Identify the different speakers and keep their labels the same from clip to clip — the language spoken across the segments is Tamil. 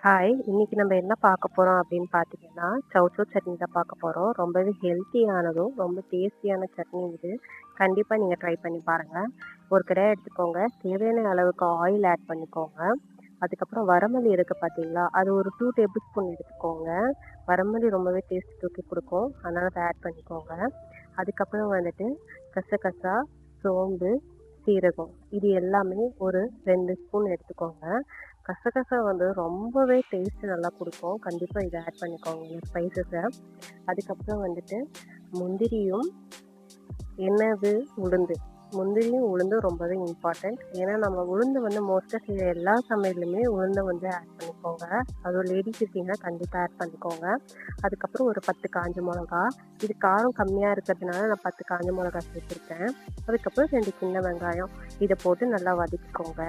Speaker 1: ஹாய்! இன்னைக்கு நம்ம என்ன பார்க்க போறோம் அப்படின்னு பார்த்தீங்கன்னா, சௌசௌ சட்னி தான் பார்க்க போறோம். ரொம்பவே ஹெல்த்தியானதும், ரொம்ப டேஸ்டியான சட்னி இது. கண்டிப்பா நீங்க ட்ரை பண்ணி பாருங்க. ஒரு கடாய் எடுத்துக்கோங்க. தேவையான அளவுக்கு ஆயில் ஆட் பண்ணிக்கோங்க. அதுக்கப்புறம் வரமல்லி இருக்கு பார்த்தீங்களா, அது ஒரு 2 டேபிள் ஸ்பூன் எடுத்துக்கோங்க. வரமல்லி ரொம்பவே டேஸ்ட் தூக்கி குடுக்கும். அதனால அத ஆட் பண்ணிக்கோங்க. அதுக்கப்புறம் வந்துட்டு கசகசா, சோம்பு, சீரகம் இது எல்லாமே ஒரு 2 ஸ்பூன் எடுத்துக்கோங்க. கசகசா வந்து ரொம்பவே டேஸ்ட் நல்லா குடுக்கும். கண்டிப்பா இத ஆட் பண்ணிக்கோங்க இந்த ஸ்பைசஸ. அதுக்கப்புறம் வந்துட்டு முந்திரியும், என்னது உளுந்து. முந்திரியும், உளுந்தும் ரொம்பவே இம்பார்ட்டன்ட். ஏன்னா நம்ம உளுந்து வந்து மோஸ்ட்டா செய்ற எல்லா சமையல்லுமே உளுந்த வந்து ஆட் பண்ணிக்கோங்க. அதுவும் லேடீஸ் இருக்கீங்கன்னா கண்டிப்பா ஆட் பண்ணிக்கோங்க. அதுக்கப்புறம் ஒரு 10 காஞ்ச மொளகா. இது காரம் கம்மியா இருக்கிறதுனால நான் 10 காஞ்ச மொளகா சேர்த்துருக்கேன். அதுக்கப்புறம் 2 சின்ன வெங்காயம். இத போட்டு நல்லா வதக்கிக்கோங்க.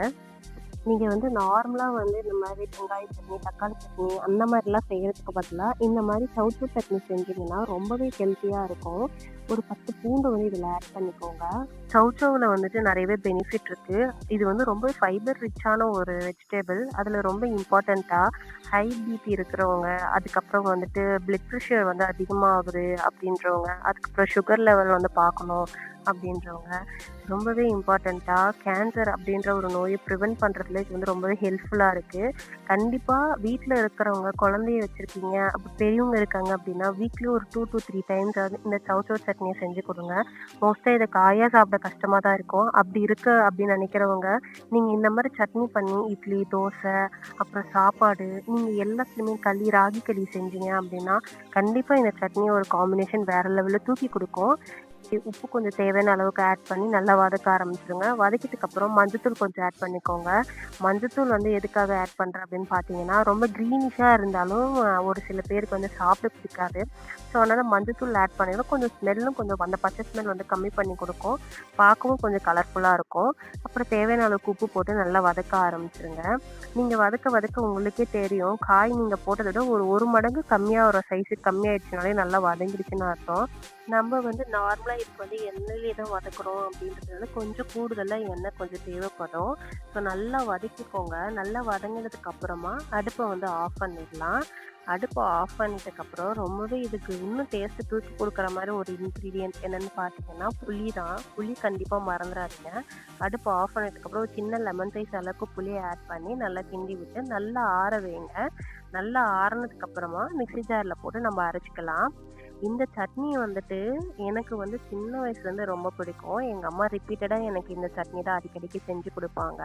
Speaker 1: நீங்க வந்து நார்மலா வந்து இந்த மாரி வெங்காய சட்னி, தக்காளி சட்னி அந்த மாரிலாம் செய்யறதுக்கு பதிலா, இந்த மாரி சவுச்சூ சட்னி செஞ்சீங்கன்னா ரொம்பவே ஹெல்த்தியா இருக்கும். ஒரு 10 பூண்டு வந்து இதில ஆட் பண்ணிக்கோங்க. சௌசௌல வந்துட்டு நெறையவே பெனிஃபிட் இருக்கு. இது வந்து ரொம்ப ஃபைபர் ரிச்சான ஒரு வெஜிடபிள். அதில ரொம்ப இம்பார்ட்டன்ட்டா ஹை பிபி இருக்கிறவங்க, அதுக்கப்புறம் வந்துட்டு பிளட் பிரஷர் வந்து அதிகமாகுது அப்படின்றவங்க, அதுக்கப்புறம் சுகர் லெவல் வந்து பார்க்கணும் அப்படின்றவங்க, ரொம்பவே இம்பார்ட்டன்ட்டா கேன்சர் அப்படின்ற ஒரு நோய ப்ரிவென்ட் பண்றதுல இது வந்து ரொம்பவே ஹெல்ப்ஃபுல்லா இருக்கு. கண்டிப்பா வீட்ல இருக்கிறவங்க குழந்தைய வச்சிருக்கீங்க, அப்ப பெரியவங்க இருக்காங்க அப்படின்னா, வீக்லி ஒரு 2 டூ 3 டைம்ஸ் ஆவது இந்த சௌசௌ சட்னிய செஞ்சு குடுங்க. மோஸ்ட்டா இத காயா சாப்பிட கஷ்டமா தான் இருக்கும். அப்படி இருக்கு அப்படின்னு நினைக்கிறவங்க, நீங்க இந்த மாரி சட்னி பண்ணி இட்லி, தோசை, அப்புறம் சாப்பாடு, நீங்க எல்லாத்துலயுமே களி, ராகி களி செஞ்சீங்க அப்படின்னா, கண்டிப்பா இந்த சட்னி ஒரு காம்பினேஷன் வேற லெவல்ல தூக்கி குடுக்கும். உப்பு கொஞ்சம் தேவையான அளவுக்கு ஆட் பண்ணி நல்லா வதக்க ஆரம்பிச்சுருங்க. வதக்கினதுக்கு அப்புறம் மஞ்சத்தூள் கொஞ்சம் ஆட் பண்ணிக்கோங்க. மஞ்சத்தூள் வந்து எதுக்காக ஆட் பண்றேன் அப்படின்னு பார்த்தீங்கன்னா, ரொம்ப கிரீனிஷா இருந்தாலும் ஒரு சில பேருக்கு வந்து சாப்பிட பிடிக்காது. ஸோ அதனால மஞ்சத்தூள் ஆட் பண்ணிங்கன்னா கொஞ்சம் ஸ்மெல்லும் கொஞ்சம் அந்த பச்சை ஸ்மெல் வந்து கம்மி பண்ணி குடுக்கும். பார்க்கவும் கொஞ்சம் கலர்ஃபுல்லா இருக்கும். அப்புறம் தேவையான அளவுக்கு உப்பு போட்டு நல்லா வதக்க ஆரம்பிச்சுருங்க. நீங்க வதக்க வதக்க உங்களுக்கே தெரியும். காய் நீங்க போட்டத விட ஒரு 1 மடங்கு கம்மியா ஒரு சைஸுக்கு கம்மியாயிடுச்சுனாலே நல்லா வதங்கிடுச்சுன்னு அர்த்தம். நம்ம வந்து நார்மலா இதுக்கு வந்து எண்ணெயிலே தான் வதக்குறோம் அப்படின்றதுனால கொஞ்சம் கூடுதலா எண்ணெய் கொஞ்சம் தேவைப்படும். ஸோ நல்லா வதக்கிக்கோங்க. நல்லா வதங்கினதுக்கு அப்புறமா அடுப்ப வந்து ஆஃப் பண்ணிடலாம். அடுப்ப ஆஃப் பண்ணிட்டதுக்கப்புறம் ரொம்பவே இதுக்கு இன்னும் டேஸ்ட் தூக்கி குடுக்குற மாரி ஒரு இன்கிரீடியன்ட் என்னன்னு பார்த்தீங்கன்னா, புளி தான். புளி கண்டிப்பா மறந்துறாதீங்க. அடுப்ப ஆஃப் பண்ணதுக்கப்புறம் ஒரு சின்ன லெமன் சைஸ் அளவுக்கு புளிய ஆட் பண்ணி நல்லா கிண்டி விட்டு நல்லா ஆற வைங்க. நல்லா ஆறுனதுக்கு அப்புறமா மிக்ஸி ஜார்ல போட்டு நம்ம அரைச்சுக்கலாம். இந்த சட்னி வந்துட்டு எனக்கு வந்து சின்ன வயசுலேருந்து ரொம்ப பிடிக்கும். எங்க அம்மா ரிப்பீட்டடா எனக்கு இந்த சட்னி தான் அடிக்கடிக்கு செஞ்சு குடுப்பாங்க.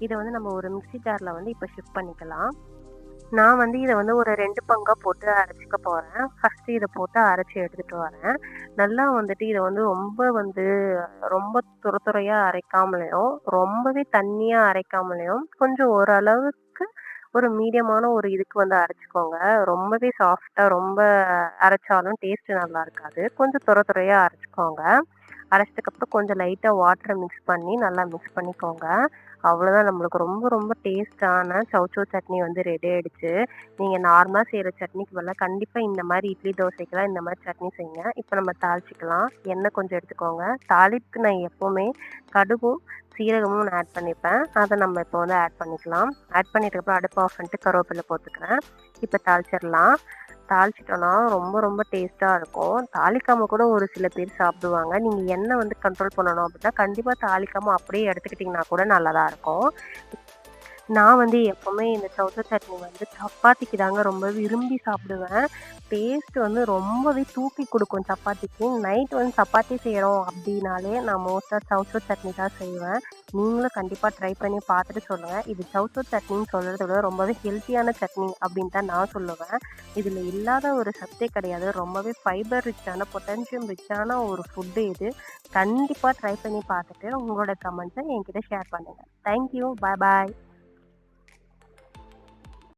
Speaker 1: இத வந்து நம்ம ஒரு மிக்ஸி ஜார்ல வந்து இப்ப ஷிஃப்ட் பண்ணிக்கலாம். நான் வந்து இத வந்து ஒரு 2 பங்கா போட்டு அரைச்சுக்க போறேன். ஃபர்ஸ்ட்டு இத போட்டு அரைச்சு எடுத்துட்டு வரேன். நல்லா வந்துட்டு இத வந்து ரொம்ப துரையா அரைக்காமலயும், ரொம்பவே தண்ணியா அரைக்காமலயும், கொஞ்சம் ஓரளவுக்கு ஒரு மீடியமான ஒரு இதுக்கு வந்து அரைச்சுக்கோங்க. ரொம்பவே சாஃப்ட்டா ரொம்ப அரைச்சாலும் டேஸ்ட் நல்லா இருக்காது. கொஞ்சம் துரையா அரைச்சுக்கோங்க. அரைச்சதுக்கப்புறம் கொஞ்சம் லைட்டா வாட்டர மிக்ஸ் பண்ணி நல்லா மிக்ஸ் பண்ணிக்கோங்க. அவ்வளோதான் நம்மளுக்கு ரொம்ப ரொம்ப டேஸ்ட்டான சௌசௌ சட்னி வந்து ரெடி ஆயிடுச்சு. நீங்க நார்மலா செய்ற சட்னிக்கு பதிலா கண்டிப்பா இந்த மாரி இட்லி, தோசைக்கெல்லாம் இந்த மாரி சட்னி செய்யுங்க. இப்ப நம்ம தாளிச்சுக்கலாம். எண்ணெய் கொஞ்சம் எடுத்துக்கோங்க. தாளிப்புக்கு நான் எப்பவுமே கடுகும், சீரகமும் நான் ஆட் பண்ணிப்பேன். அத நம்ம இப்போ வந்து ஆட் பண்ணிக்கலாம். ஆட் பண்ணிட்டதுக்கப்புறம் அடுப்ப ஆஃப் பண்ணிட்டு கருவேப்பில போட்டுக்கிறேன். இப்ப தாளிச்சிரலாம். தாளிச்சுட்டோம்னா ரொம்ப ரொம்ப டேஸ்ட்டா இருக்கும். தாளிக்காம கூட ஒரு சில பேர் சாப்பிடுவாங்க. நீங்க எண்ணெய் வந்து கண்ட்ரோல் பண்ணணும் அப்படின்னா, கண்டிப்பா தாளிக்காம அப்படியே எடுத்துக்கிட்டீங்கன்னா கூட நல்லா தான் இருக்கும். நான் வந்து எப்பவுமே இந்த சௌசௌ சட்னி வந்து சப்பாத்திக்கு தாங்க ரொம்ப விரும்பி சாப்பிடுவேன். டேஸ்ட் வந்து ரொம்பவே தூக்கி குடுக்கும் சப்பாத்திக்கு. நைட் வந்து சப்பாத்தி செய்றோம் அப்டின்னாலே நான் மோஸ்ட்டா சௌசௌ சட்னி தான் செய்வேன். நீங்களும் கண்டிப்பா ட்ரை பண்ணி பார்த்துட்டு சொல்லுங்க. இது சௌசௌ சட்னின்னு சொல்றத விட ரொம்பவே ஹெல்த்தியான சட்னி அப்டின்னு தான் நான் சொல்லுவேன். இதுல இல்லாத ஒரு சத்தே கிடையாது. ரொம்பவே ஃபைபர் ரிச்சான, பொட்டாசியம் ரிச்சான ஒரு ஃபுட்டு இது. கண்டிப்பா ட்ரை பண்ணி பார்த்துட்டு உங்களோட கமெண்ட்ஸ என்கிட்ட ஷேர் பண்ணுங்க. Thank you. Bye bye.